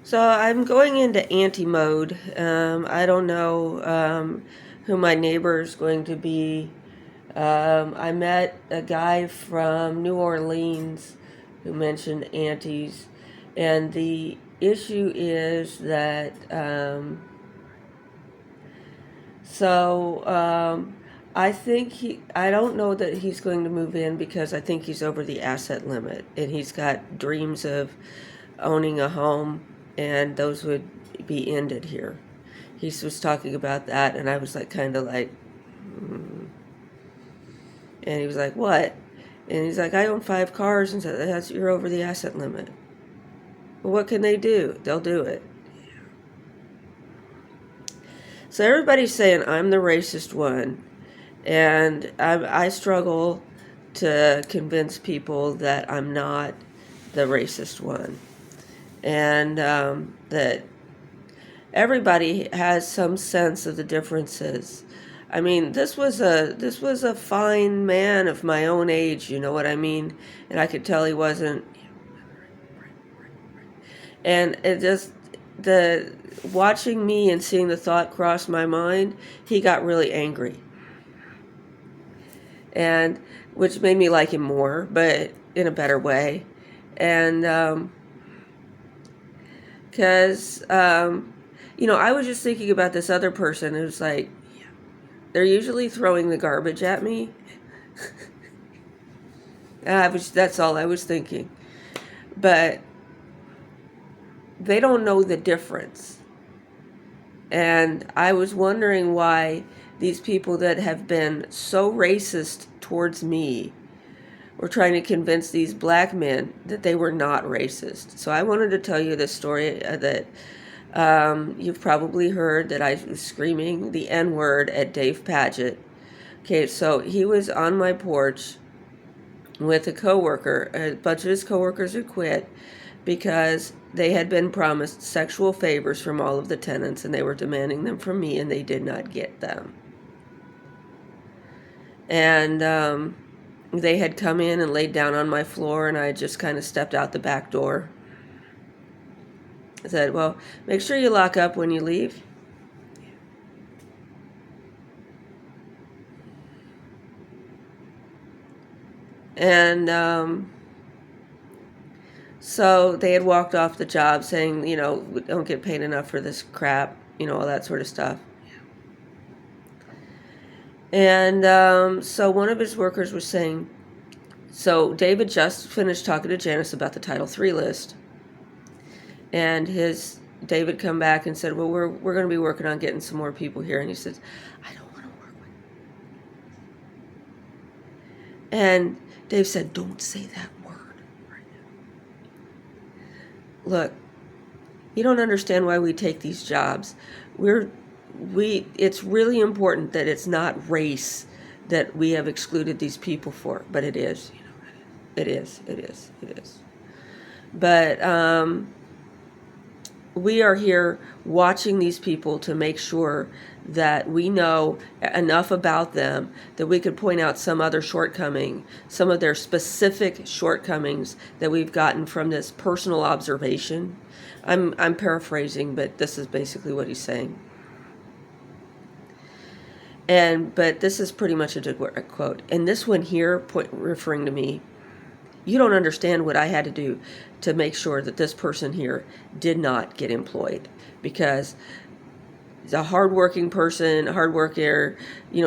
So I'm going into anti-mode. I don't know who my neighbor is going to be. I met a guy from New Orleans who mentioned antis, and the issue is that I think I don't know that he's going to move in because I think he's over the asset limit, and he's got dreams of owning a home, and those would be ended here. He was talking about that, and I was like, kind of like, mm. And he was like, what? And he's like, I own 5 cars, and said, that's, you're over the asset limit. Well, what can they do? They'll do it. So everybody's saying I'm the racist one, and I struggle to convince people that I'm not the racist one, and that everybody has some sense of the differences. I mean, this was a fine man of my own age, you know what I mean? And I could tell he wasn't. And it just the watching me and seeing the thought cross my mind, he got really angry, and which made me like him more, but in a better way, and because I was just thinking about this other person who's like, they're usually throwing the garbage at me. That's all I was thinking. But they don't know the difference. And I was wondering why these people that have been so racist towards me were trying to convince these black men that they were not racist. So I wanted to tell you this story that you've probably heard, that I was screaming the N-word at Dave Paget. Okay, so he was on my porch with a coworker. A bunch of his coworkers had quit because they had been promised sexual favors from all of the tenants, and they were demanding them from me, and they did not get them. And they had come in and laid down on my floor, and I just kind of stepped out the back door. I said, well, make sure you lock up when you leave. And so they had walked off the job saying, we don't get paid enough for this crap, all that sort of stuff. And so one of his workers was saying, so David just finished talking to Janice about the Title III list. And David come back and said, well, we're going to be working on getting some more people here. And he says, I don't want to work with you. And Dave said, don't say that word right now. Look, you don't understand why we take these jobs. It's really important that it's not race that we have excluded these people for, but it is. It is. But we are here watching these people to make sure that we know enough about them that we could point out some other shortcoming, some of their specific shortcomings that we've gotten from this personal observation. I'm paraphrasing, but this is basically what he's saying. But this is pretty much a direct quote. And this one here, referring to me, you don't understand what I had to do to make sure that this person here did not get employed, because he's a hardworking person, hard worker.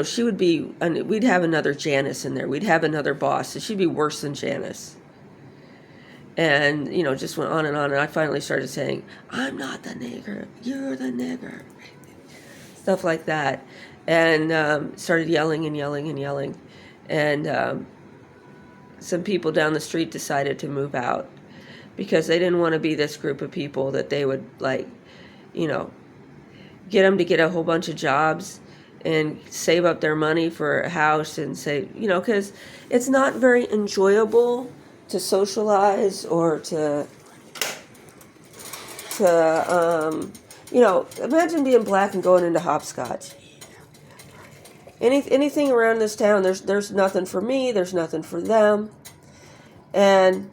She would be, we'd have another Janice in there. We'd have another boss. So she'd be worse than Janice. And, just went on. And I finally started saying, I'm not the nigger. You're the nigger. Stuff like that. And started yelling. And some people down the street decided to move out because they didn't want to be this group of people that they would get them to get a whole bunch of jobs and save up their money for a house and say, because it's not very enjoyable to socialize or to imagine being black and going into hopscotch. Anything around this town, there's nothing for me, there's nothing for them. And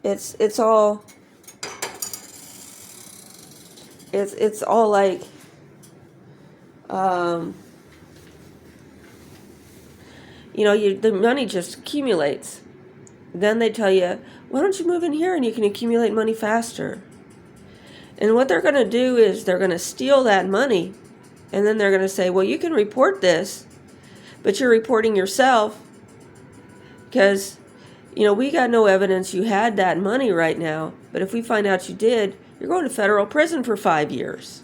it's all it's all like the money just accumulates. Then they tell you, why don't you move in here and you can accumulate money faster? And what they're going to do is they're going to steal that money, and then they're going to say, well, you can report this, but you're reporting yourself because, we got no evidence you had that money right now. But if we find out you did, you're going to federal prison for 5 years.